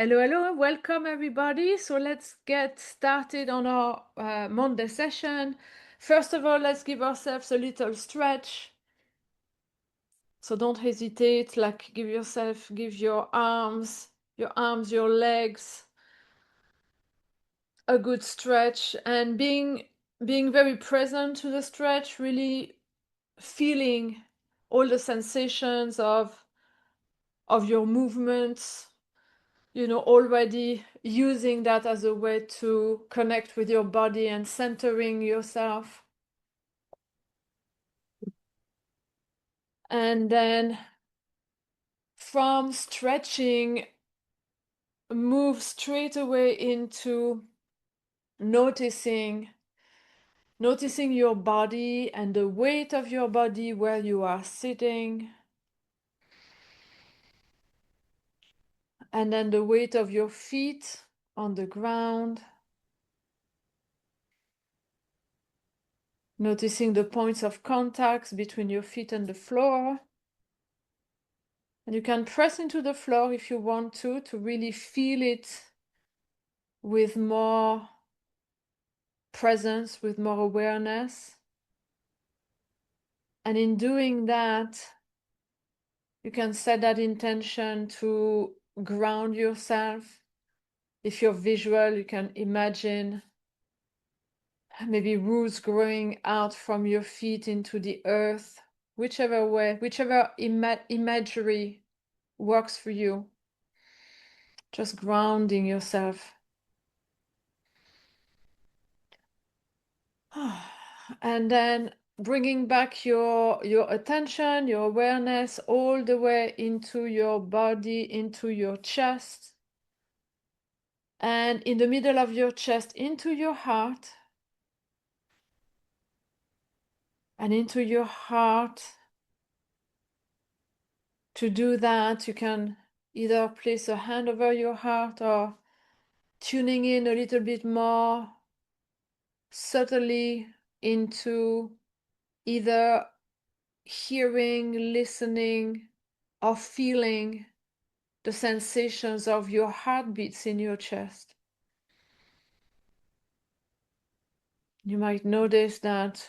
Hello, hello, welcome everybody. So let's get started on our Monday session. First of all, let's give ourselves a little stretch. So don't hesitate, like give your arms, your legs a good stretch, and being very present to the stretch, really feeling all the sensations of your movements. Already using that as a way to connect with your body and centering yourself. And then from stretching, move straight away into noticing your body and the weight of your body where you are sitting. And then the weight of your feet on the ground. Noticing the points of contact between your feet and the floor. And you can press into the floor if you want to really feel it with more presence, with more awareness. And in doing that, you can set that intention to ground yourself. If you're visual, you can imagine maybe roots growing out from your feet into the earth, whichever way, whichever imagery works for you. Just grounding yourself. And then bringing back your attention, your awareness all the way into your body, into your chest. And in the middle of your chest, into your heart. And into your heart. To do that, you can either place a hand over your heart or tuning in a little bit more subtly into either hearing, listening, or feeling the sensations of your heartbeats in your chest. You might notice that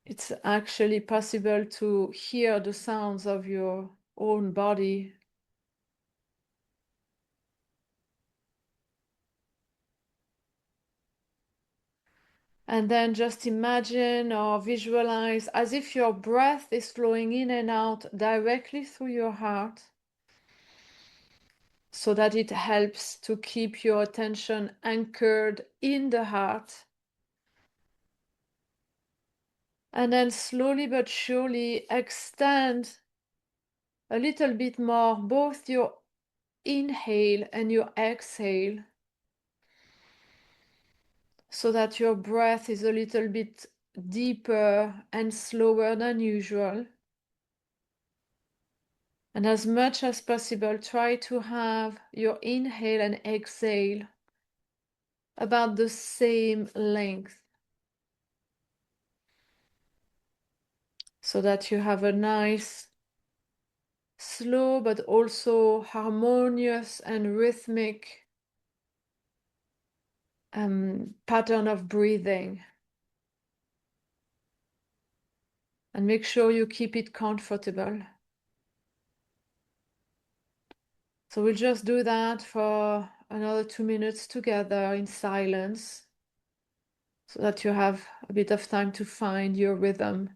it's actually possible to hear the sounds of your own body. And then just imagine or visualize as if your breath is flowing in and out directly through your heart, so that it helps to keep your attention anchored in the heart. And then slowly but surely extend a little bit more both your inhale and your exhale, so that your breath is a little bit deeper and slower than usual. And as much as possible, try to have your inhale and exhale about the same length, so that you have a nice, slow, but also harmonious and rhythmic pattern of breathing. And make sure you keep it comfortable. So we'll just do that for another 2 minutes together in silence, so that you have a bit of time to find your rhythm.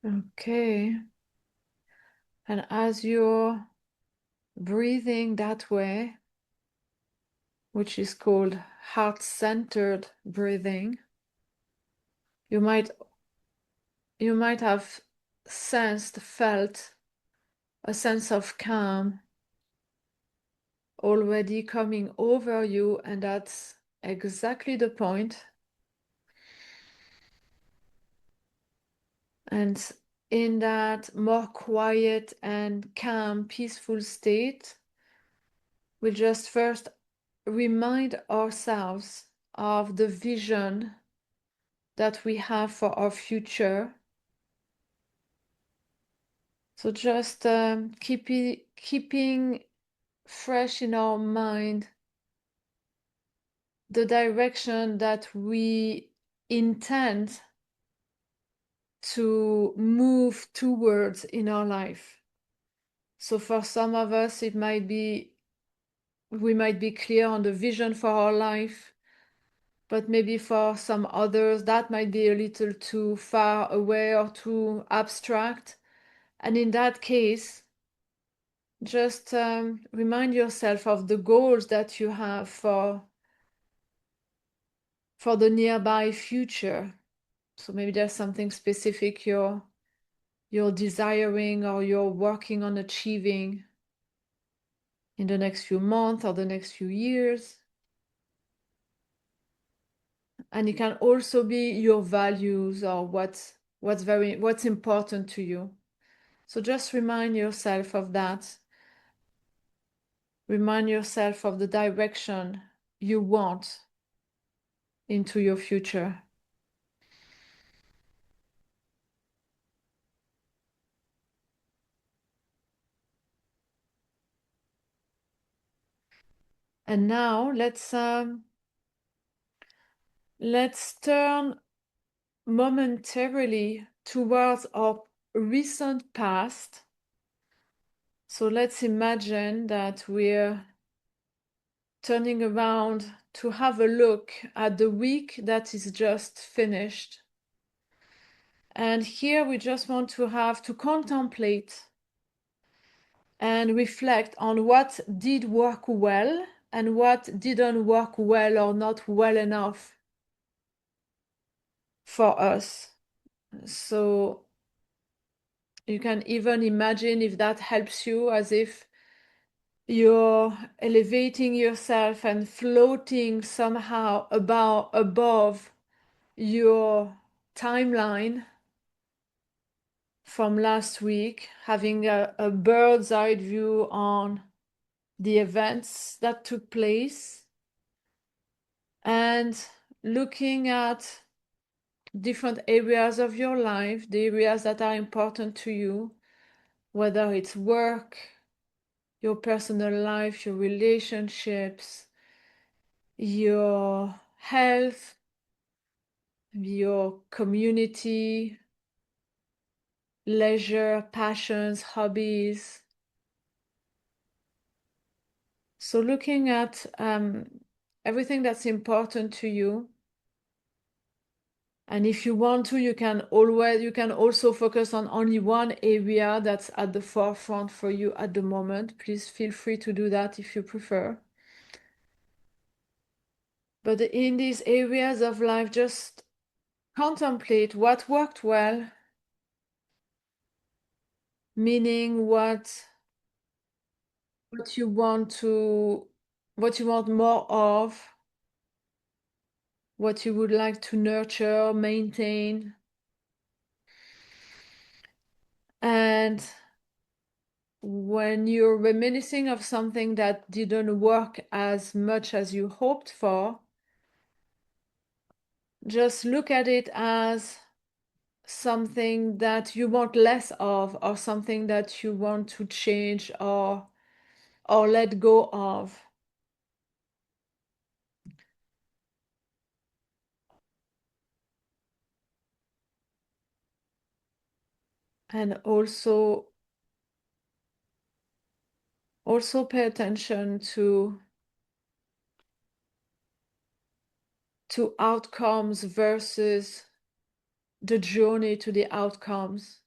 Okay. And as you're breathing that way, which is called heart-centered breathing, you might have felt a sense of calm already coming over you, and that's exactly the point. And in that more quiet and calm, peaceful state, we'll just first remind ourselves of the vision that we have for our future. So just keeping fresh in our mind the direction that we intend to move towards in our life. So for some of us, we might be clear on the vision for our life, but maybe for some others, that might be a little too far away or too abstract. And in that case, just remind yourself of the goals that you have for the nearby future. So maybe there's something specific you're desiring or you're working on achieving in the next few months or the next few years. And it can also be your values or what's important to you. So just remind yourself of that. Remind yourself of the direction you want into your future. And now let's turn momentarily towards our recent past. So let's imagine that we're turning around to have a look at the week that is just finished. And here we just want to have to contemplate and reflect on what did work well and what didn't work well or not well enough for us. So you can even imagine, if that helps you, as if you're elevating yourself and floating somehow above your timeline from last week, having a bird's eye view on the events that took place and looking at different areas of your life, the areas that are important to you, whether it's work, your personal life, your relationships, your health, your community, leisure, passions, hobbies. So looking at everything that's important to you. And if you want to, you can also focus on only one area that's at the forefront for you at the moment. Please feel free to do that if you prefer. But in these areas of life, just contemplate what worked well, meaning what you want more of, what you would like to nurture, maintain. And when you're reminiscing of something that didn't work as much as you hoped for, just look at it as something that you want less of, or something that you want to change or let go of. And also pay attention to outcomes versus the journey to the outcomes.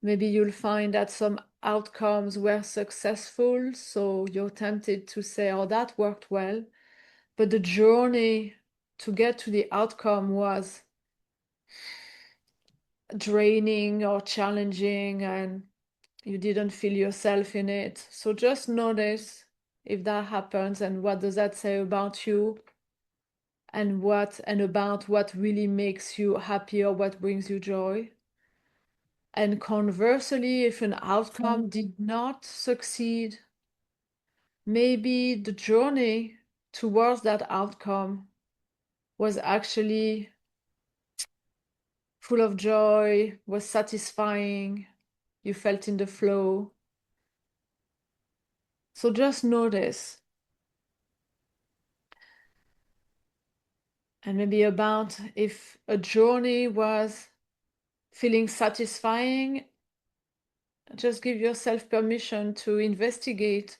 Maybe you'll find that some outcomes were successful, so you're tempted to say, oh, that worked well. But the journey to get to the outcome was draining or challenging, and you didn't feel yourself in it. So just notice if that happens, and what does that say about you, and about what really makes you happy or what brings you joy. And conversely, if an outcome did not succeed, maybe the journey towards that outcome was actually full of joy, was satisfying, you felt in the flow. So just notice. And maybe about if a journey was feeling satisfying, just give yourself permission to investigate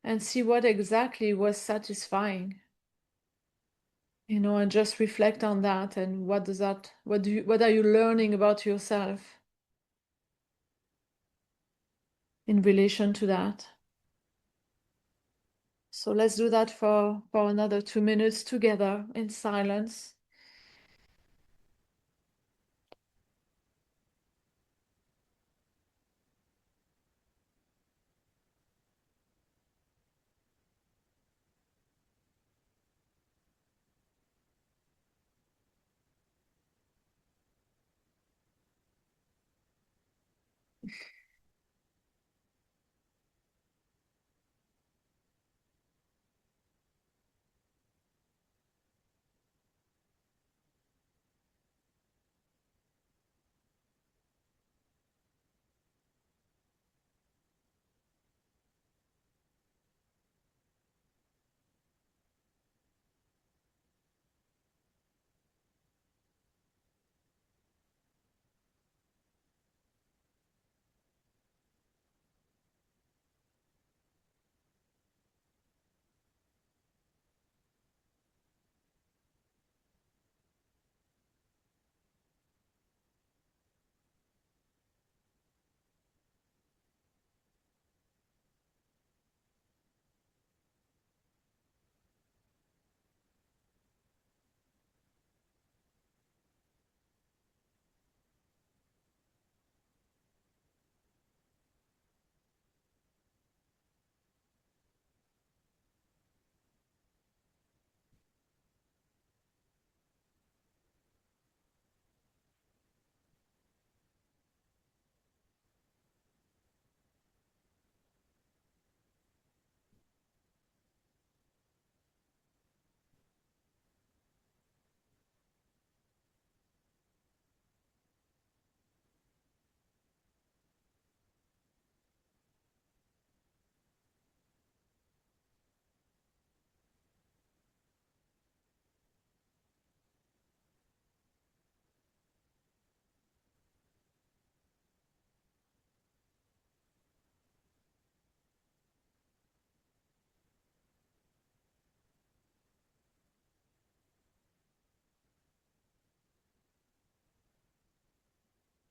and see what exactly was satisfying. And just reflect on that, and what are you learning about yourself in relation to that? So let's do that for another 2 minutes together in silence.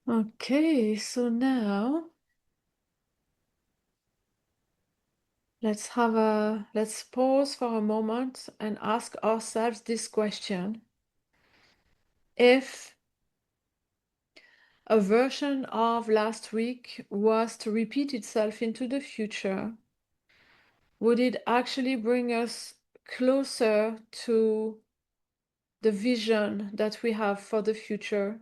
Okay, so now let's pause for a moment and ask ourselves this question. If a version of last week was to repeat itself into the future, would it actually bring us closer to the vision that we have for the future?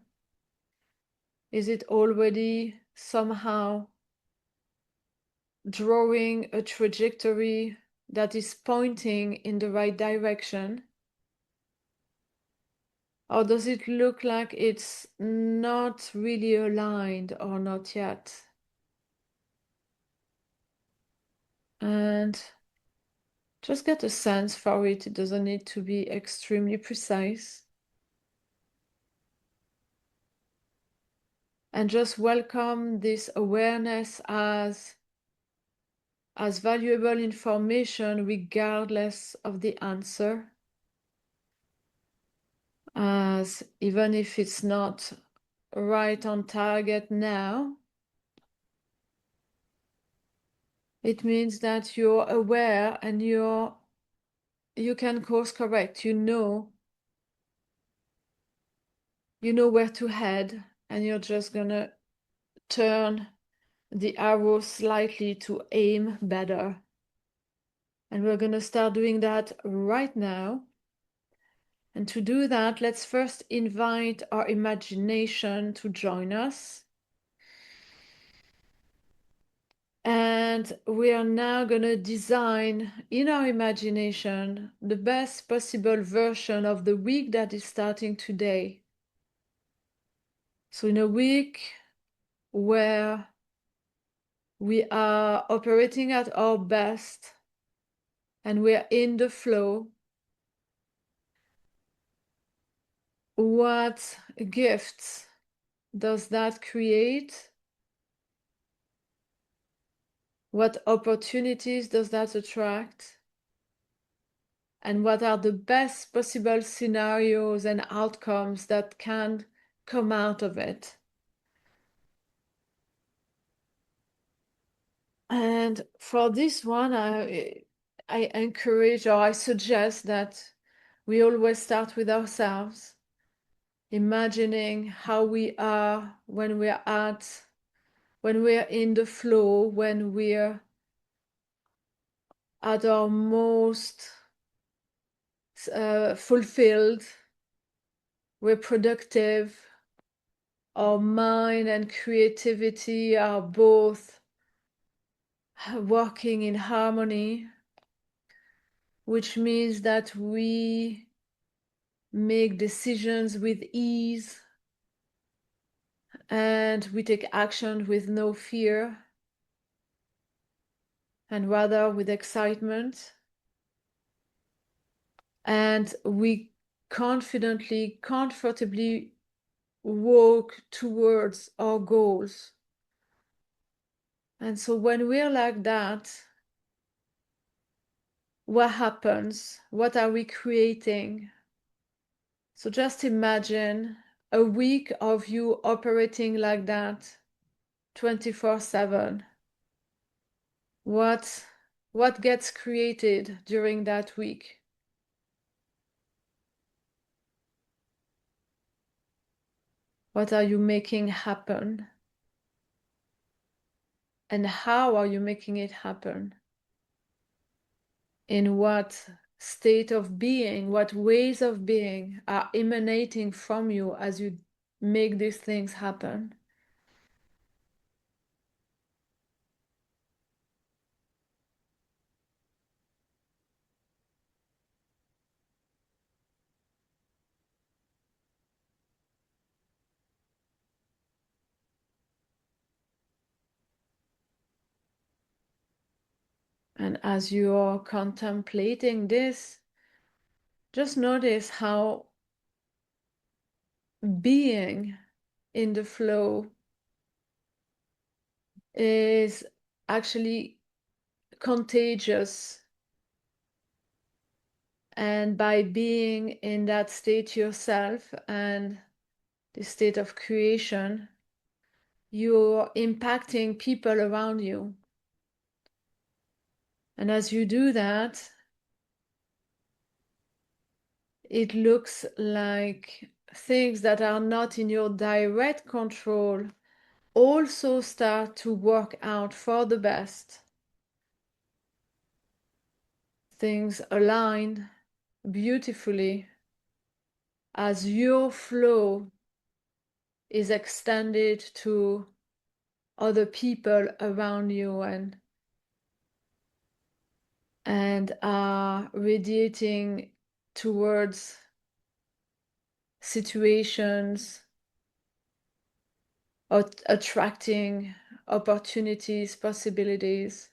Is it already somehow drawing a trajectory that is pointing in the right direction? Or does it look like it's not really aligned or not yet? And just get a sense for it. It doesn't need to be extremely precise. And just welcome this awareness as valuable information regardless of the answer. As even if it's not right on target now, It means that you're aware and you can course correct. You know where to head, and you're just gonna turn the arrow slightly to aim better. And we're gonna start doing that right now. And to do that, let's first invite our imagination to join us. And we are now going to design in our imagination the best possible version of the week that is starting today. So in a week where we are operating at our best and we are in the flow, what gifts does that create? What opportunities does that attract? And what are the best possible scenarios and outcomes that can come out of it? And for this one, I encourage, or I suggest that we always start with ourselves, imagining how we are when we're in the flow, when we're at our most fulfilled, we're productive, our mind and creativity are both working in harmony, which means that we make decisions with ease and we take action with no fear and rather with excitement. And we confidently, comfortably walk towards our goals. And so when we're like that, what happens? What are we creating? So just imagine a week of you operating like that 24/7. What gets created during that week? What are you making happen? And how are you making it happen? In what state of being, what ways of being are emanating from you as you make these things happen? And as you're contemplating this, just notice how being in the flow is actually contagious. And by being in that state yourself and the state of creation, you're impacting people around you. And as you do that, it looks like things that are not in your direct control also start to work out for the best. Things align beautifully as your flow is extended to other people around you and are radiating towards situations or attracting opportunities, possibilities.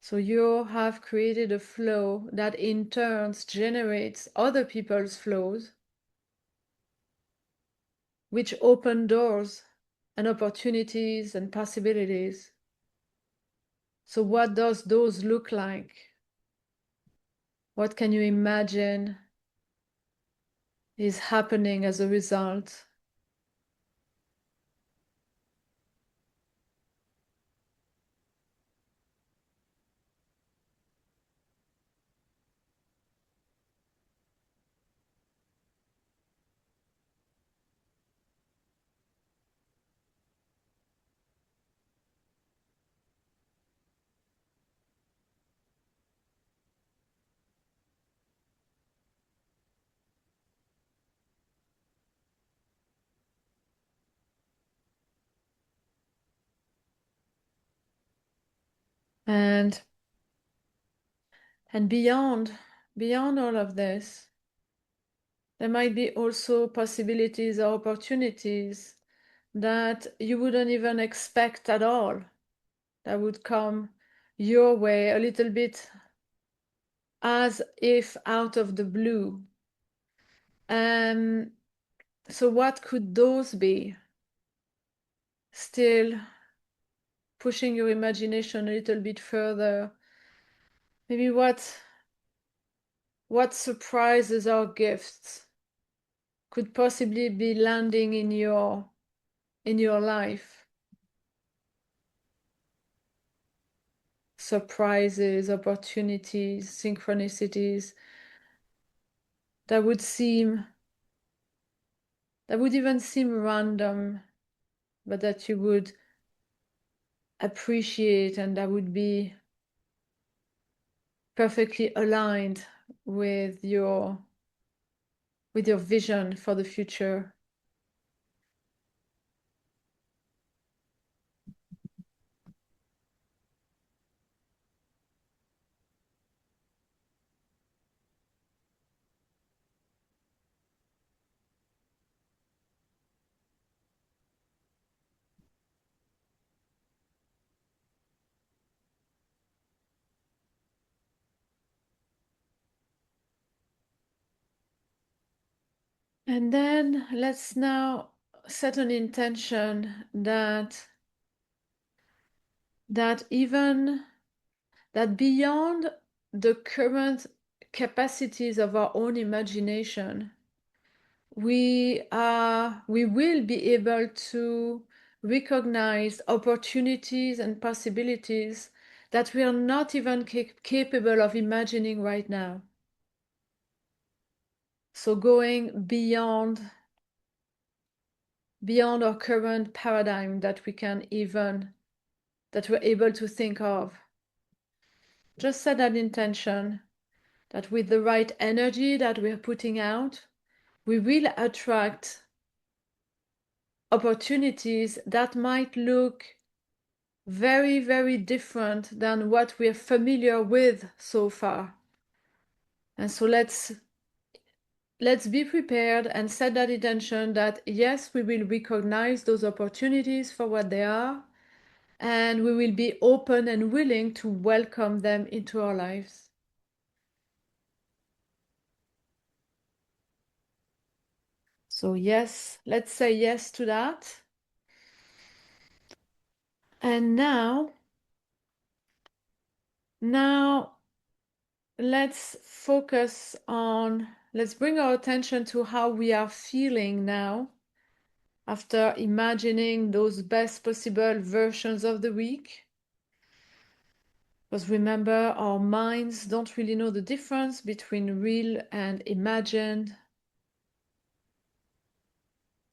So you have created a flow that in turns generates other people's flows, which open doors and opportunities and possibilities. So what does those look like? What can you imagine is happening as a result? And beyond all of this, there might be also possibilities or opportunities that you wouldn't even expect at all, that would come your way a little bit as if out of the blue. So what could those be? Still pushing your imagination a little bit further. Maybe what surprises or gifts could possibly be landing in your life? Surprises, opportunities, synchronicities that would even seem random, but that you would appreciate, and that would be perfectly aligned with your vision for the future. And then let's now set an intention that even that beyond the current capacities of our own imagination, we will be able to recognize opportunities and possibilities that we are not even capable of imagining right now. So going beyond our current paradigm that we're able to think of. Just set that intention that with the right energy that we're putting out, we will attract opportunities that might look very, very different than what we're familiar with so far. And so let's be prepared and set that intention that yes, we will recognize those opportunities for what they are, and we will be open and willing to welcome them into our lives. So yes, let's say yes to that. And now let's bring our attention to how we are feeling now after imagining those best possible versions of the week. Because remember, our minds don't really know the difference between real and imagined.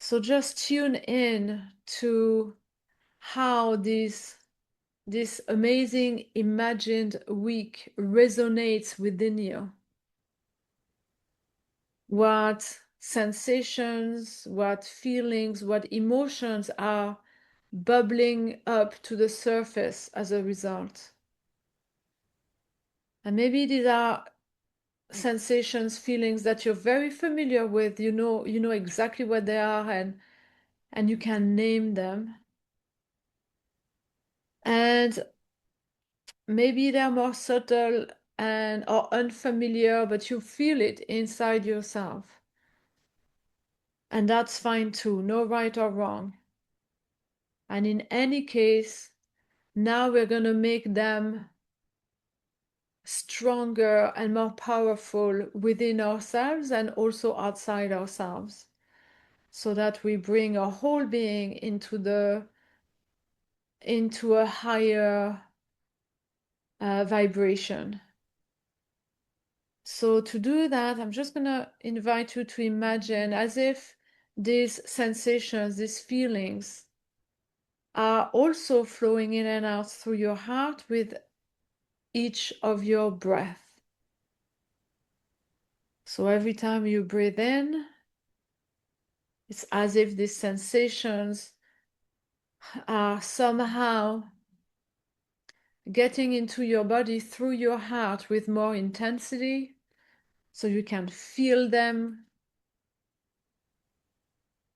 So just tune in to how this amazing imagined week resonates within you. What sensations, what feelings, what emotions are bubbling up to the surface as a result. And maybe these are sensations, feelings that you're very familiar with. You know exactly what they are, and you can name them. And maybe they're more subtle or unfamiliar, but you feel it inside yourself. And that's fine too, no right or wrong. And in any case, now we're going to make them stronger and more powerful within ourselves and also outside ourselves, so that we bring our whole being into a higher vibration. So to do that, I'm just going to invite you to imagine as if these sensations, these feelings are also flowing in and out through your heart with each of your breath. So every time you breathe in, it's as if these sensations are somehow getting into your body through your heart with more intensity, so you can feel them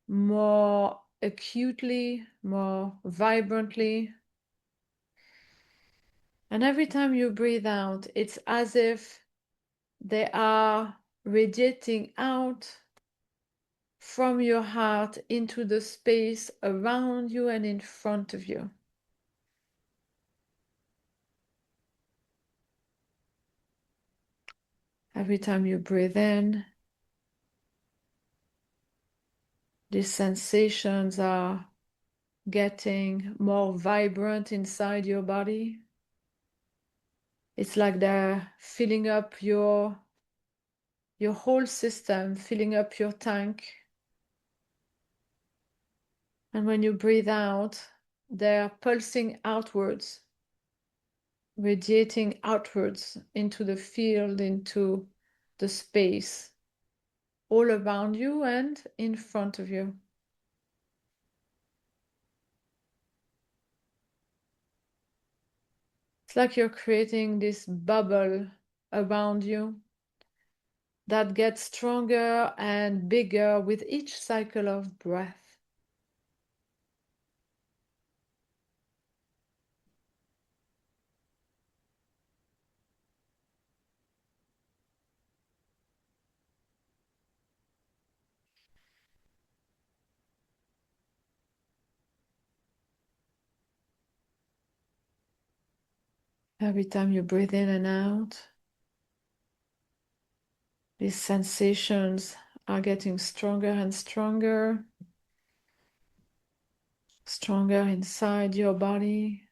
more acutely, more vibrantly. And every time you breathe out, it's as if they are radiating out from your heart into the space around you and in front of you. Every time you breathe in, these sensations are getting more vibrant inside your body. It's like they're filling up your whole system, filling up your tank. And when you breathe out, they're pulsing outwards, radiating outwards into the field, into the space all around you and in front of you. It's like you're creating this bubble around you that gets stronger and bigger with each cycle of breath. Every time you breathe in and out, these sensations are getting stronger and stronger, stronger inside your body,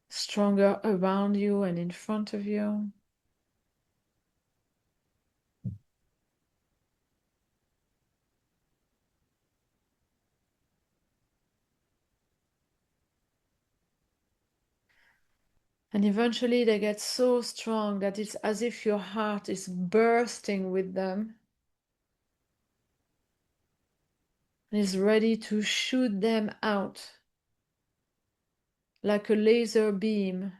stronger around you and in front of you. And eventually they get so strong that it's as if your heart is bursting with them and is ready to shoot them out like a laser beam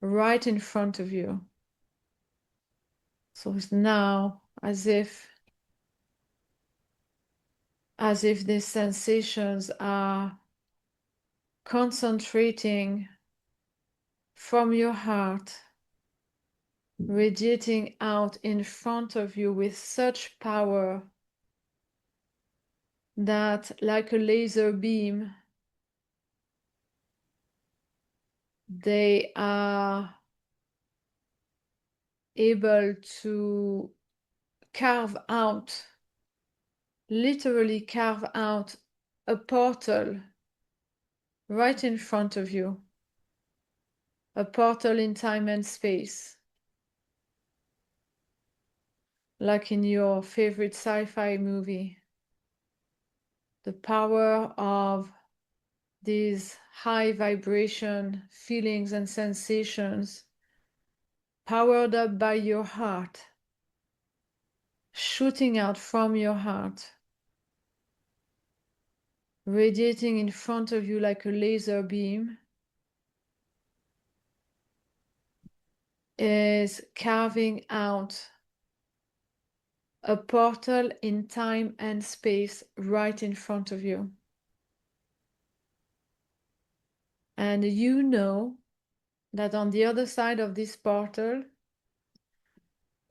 right in front of you. So it's now as if these sensations are concentrating from your heart, radiating out in front of you with such power that, like a laser beam, they are able to carve out, literally carve out a portal right in front of you, a portal in time and space, like in your favorite sci-fi movie. The power of these high vibration feelings and sensations, powered up by your heart, shooting out from your heart, radiating in front of you like a laser beam, is carving out a portal in time and space right in front of you. And you know that on the other side of this portal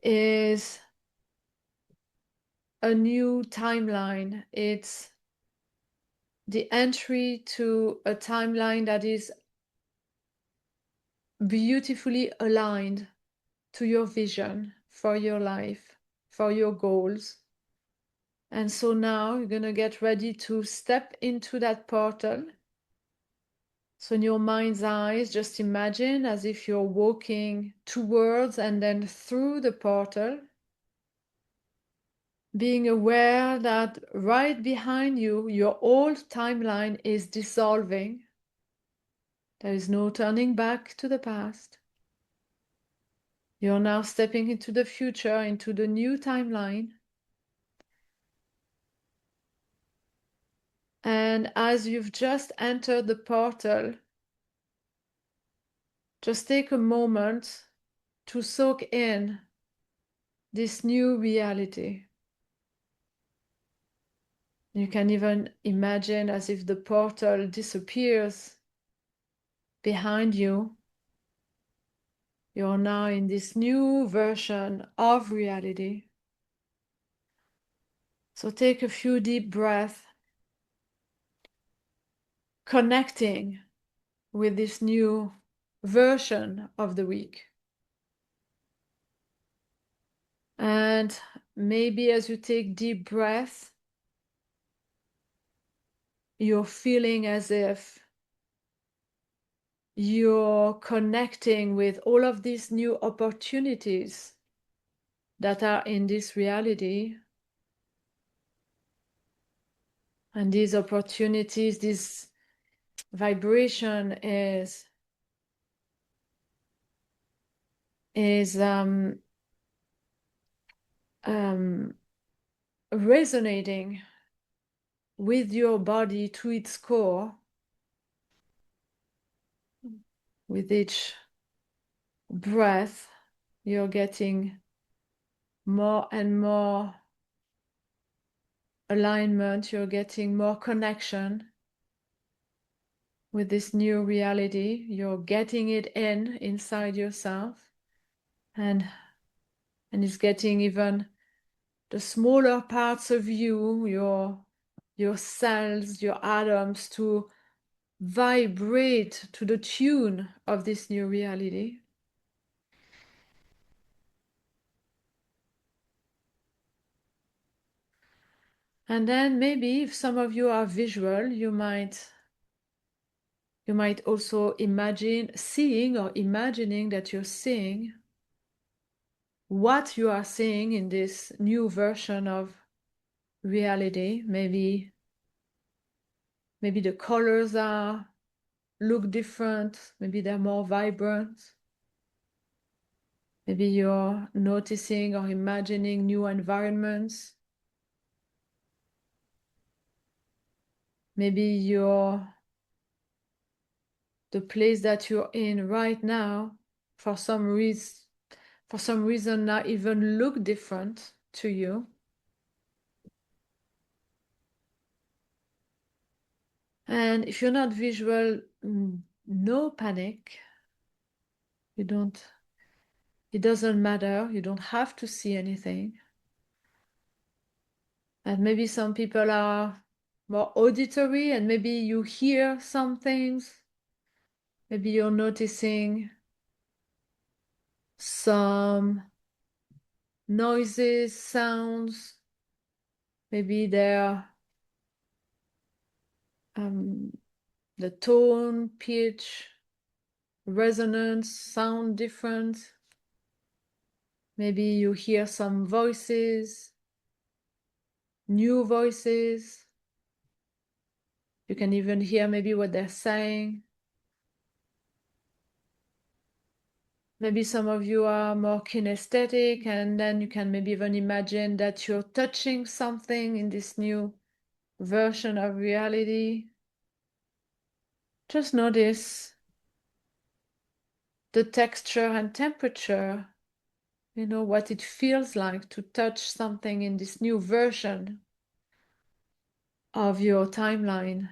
is a new timeline. It's the entry to a timeline that is beautifully aligned to your vision for your life, for your goals. And so now you're going to get ready to step into that portal. So in your mind's eyes, just imagine as if you're walking towards and then through the portal, being aware that right behind you, your old timeline is dissolving. There is no turning back to the past. You're now stepping into the future, into the new timeline. And as you've just entered the portal, just take a moment to soak in this new reality. You can even imagine as if the portal disappears behind you. You're now in this new version of reality. So take a few deep breaths, connecting with this new version of the week. And maybe as you take deep breaths, you're feeling as if you're connecting with all of these new opportunities that are in this reality. And these opportunities, this vibration is resonating with your body to its core. With each breath, you're getting more and more alignment, you're getting more connection with this new reality. You're getting it inside yourself, and it's getting even the smaller parts of you, your cells, your atoms, to vibrate to the tune of this new reality. And then maybe if some of you are visual, you might also imagine seeing or imagining that you're seeing what you are seeing in this new version of reality. Maybe the colors look different, maybe they're more vibrant. Maybe you're noticing or imagining new environments. Maybe the place that you're in right now, for some reason now even look different to you. And if you're not visual, no panic. It doesn't matter. You don't have to see anything. And maybe some people are more auditory and maybe you hear some things. Maybe you're noticing some noises, sounds. Maybe they're the tone, pitch, resonance sound different. Maybe you hear some voices, new voices. You can even hear maybe what they're saying. Maybe some of you are more kinesthetic, and then you can maybe even imagine that you're touching something in this new version of reality. Just notice the texture and temperature, what it feels like to touch something in this new version of your timeline.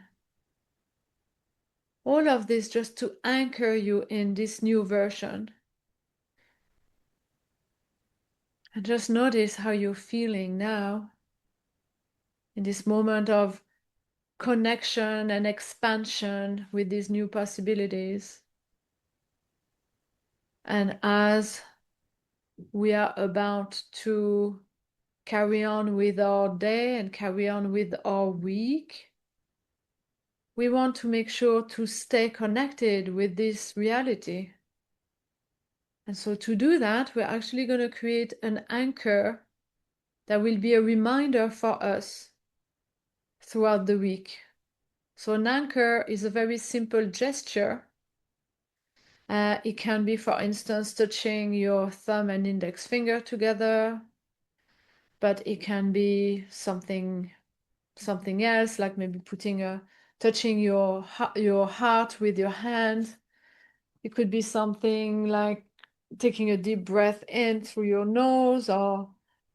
All of this just to anchor you in this new version. And just notice how you're feeling now in this moment of connection and expansion with these new possibilities. And as we are about to carry on with our day and carry on with our week, we want to make sure to stay connected with this reality. And so to do that, we're actually going to create an anchor that will be a reminder for us throughout the week. So an anchor is a very simple gesture. It can be, for instance, touching your thumb and index finger together, but it can be something else, like maybe touching your heart with your hand, It could be something like taking a deep breath in through your nose or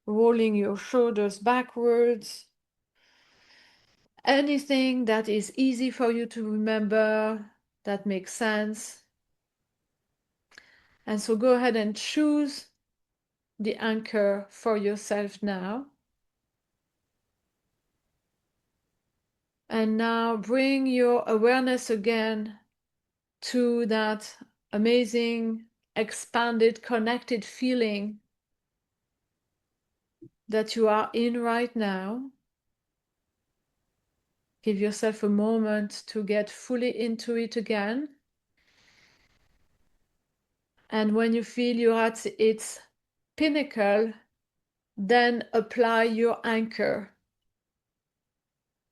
rolling your shoulders backwards. Anything that is easy for you to remember, that makes sense. And so go ahead and choose the anchor for yourself now. And now bring your awareness again to that amazing, expanded, connected feeling that you are in right now. Give yourself a moment to get fully into it again. And when you feel you're at its pinnacle, then apply your anchor.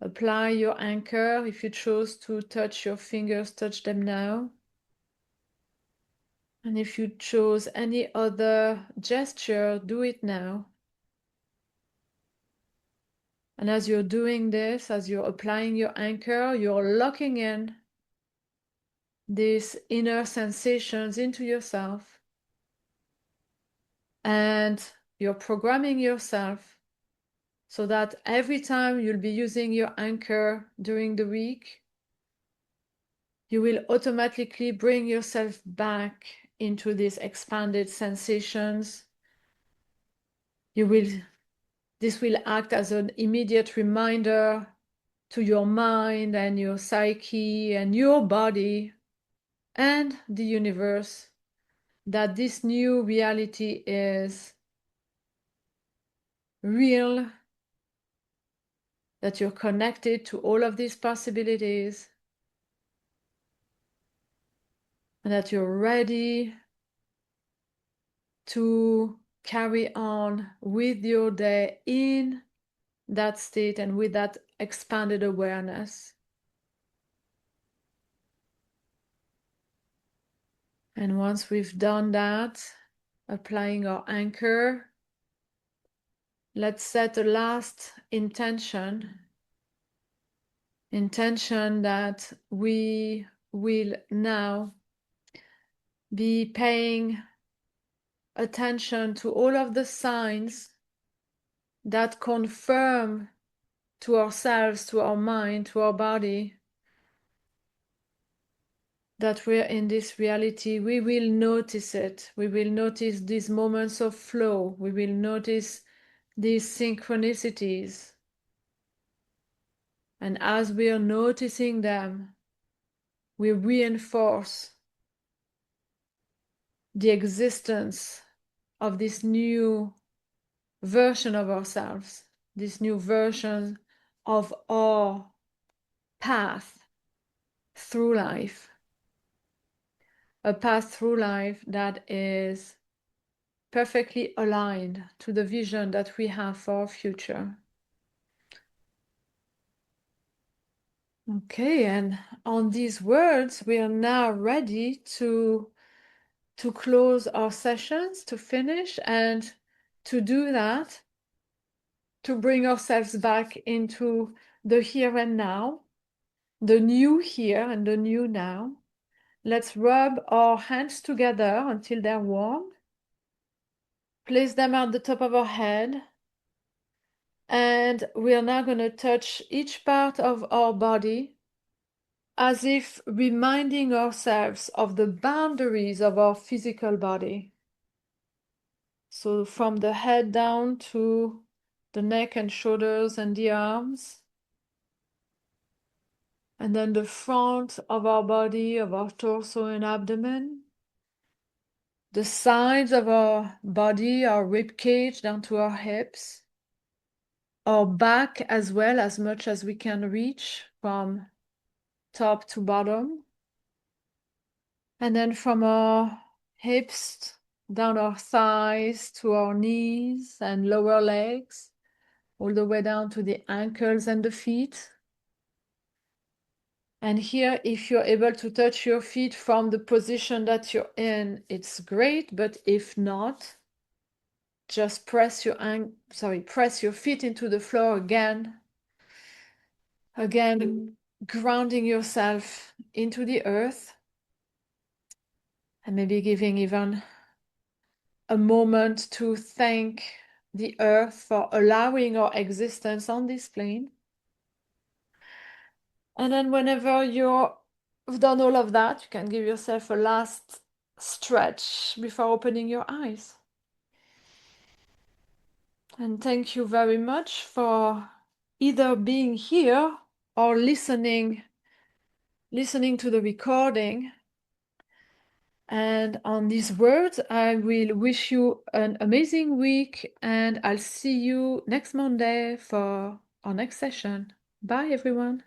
Apply your anchor. If you chose to touch your fingers, touch them now. And if you chose any other gesture, do it now. And as you're doing this, as you're applying your anchor, you're locking in these inner sensations into yourself. And you're programming yourself so that every time you'll be using your anchor during the week, you will automatically bring yourself back into these expanded sensations. This will act as an immediate reminder to your mind and your psyche and your body and the universe that this new reality is real, that you're connected to all of these possibilities, and that you're ready to carry on with your day in that state and with that expanded awareness. And once we've done that, applying our anchor, let's set a last intention that we will now be paying attention to all of the signs that confirm to ourselves, to our mind, to our body, that we're in this reality. We will notice it. We will notice these moments of flow. We will notice these synchronicities. And as we are noticing them, we reinforce the existence of this new version of ourselves, this new version of our path through life. A path through life that is perfectly aligned to the vision that we have for our future. Okay, and on these words, we are now ready to close our sessions, to finish, and to do that, to bring ourselves back into the here and now, the new here and the new now. Let's rub our hands together until they're warm. Place them at the top of our head. And we are now going to touch each part of our body as if reminding ourselves of the boundaries of our physical body. So from the head down to the neck and shoulders and the arms. And then the front of our body, of our torso and abdomen. The sides of our body, our rib cage down to our hips. Our back as well, as much as we can reach from top to bottom. And then from our hips down our thighs to our knees and lower legs, all the way down to the ankles and the feet. And here, if you're able to touch your feet from the position that you're in, it's great. But if not, just press your feet into the floor again. Again, grounding yourself into the earth. And maybe giving even a moment to thank the earth for allowing our existence on this plane. And then whenever you've done all of that, you can give yourself a last stretch before opening your eyes. And thank you very much for either being here or listening to the recording. And on these words, I will wish you an amazing week, and I'll see you next Monday for our next session. Bye, everyone.